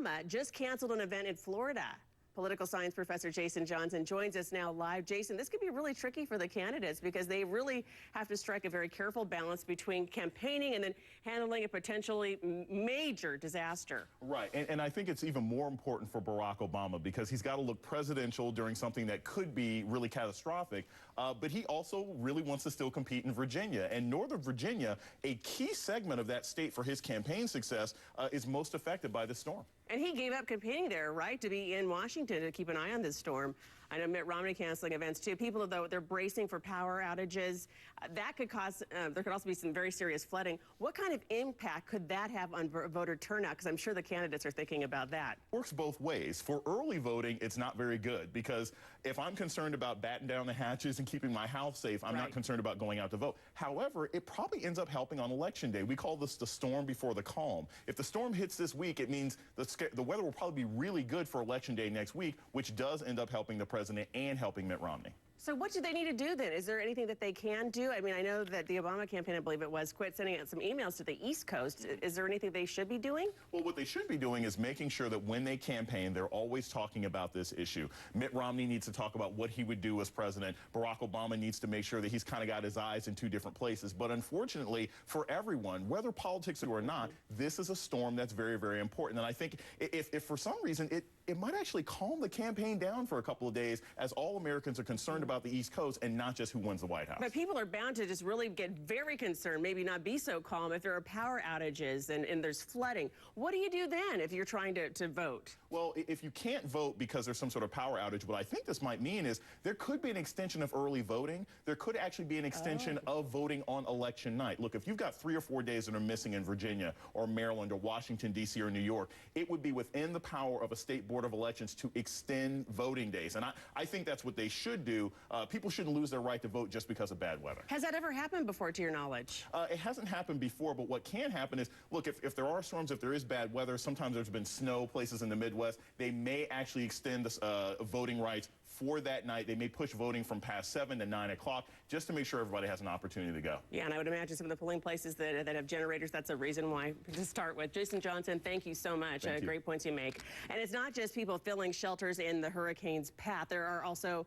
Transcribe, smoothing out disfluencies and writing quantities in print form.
Obama just canceled an event in Florida. Political science professor Jason Johnson joins us now live. Jason, this could be really tricky for the candidates because they really have to strike a very careful balance between campaigning and then handling a potentially major disaster. Right, and I think it's even more important for Barack Obama because he's got to look presidential during something that could be really catastrophic, but he also really wants to still compete in Virginia. And Northern Virginia, a key segment of that state for his campaign success, is most affected by this storm. And he gave up competing there, right, to be in Washington to keep an eye on this storm. I know Mitt Romney canceling events, too. People, though, they're bracing for power outages. That could cause, there could also be some very serious flooding. What kind of impact could that have on voter turnout? Because I'm sure the candidates are thinking about that. Works both ways. For early voting, it's not very good because if I'm concerned about batting down the hatches and keeping my house safe, I'm not concerned about going out to vote. However, it probably ends up helping on Election Day. We call this the storm before the calm. If the storm hits this week, it means the weather will probably be really good for Election Day next week, which does end up helping the president and helping Mitt Romney. So what do they need to do then? Is there anything that they can do? I mean, I know that the Obama campaign, I believe it was, quit sending out some emails to the East Coast. Is there anything they should be doing? Well, what they should be doing is making sure that when they campaign, they're always talking about this issue. Mitt Romney needs to talk about what he would do as president. Barack Obama needs to make sure that he's kind of got his eyes in two different places. But unfortunately, for everyone, whether politics or not, this is a storm that's very, very important. And I think if for some reason it might actually calm the campaign down for a couple of days as all Americans are concerned about the East Coast and not just who wins the White House. But people are bound to just really get very concerned, maybe not be so calm if there are power outages and there's flooding. What do you do then if you're trying to vote? Well, if you can't vote because there's some sort of power outage, what I think this might mean is there could be an extension of early voting. There could actually be an extension of voting on election night. Look, if you've got 3 or 4 days that are missing in Virginia or Maryland or Washington, D.C. or New York, it would be within the power of a state board of elections to extend voting days. And I think that's what they should do. People shouldn't lose their right to vote just because of bad weather. Has that ever happened before, to your knowledge? It hasn't happened before, but what can happen is, look, if there are storms, if there is bad weather, sometimes there's been snow places in the Midwest, they may actually extend the voting rights for that night. They may push voting from past 7 to 9 o'clock just to make sure everybody has an opportunity to go. Yeah, and I would imagine some of the polling places that have generators, that's a reason why to start with. Jason Johnson, thank you so much. Great points you make. And it's not just people filling shelters in the hurricane's path. There are also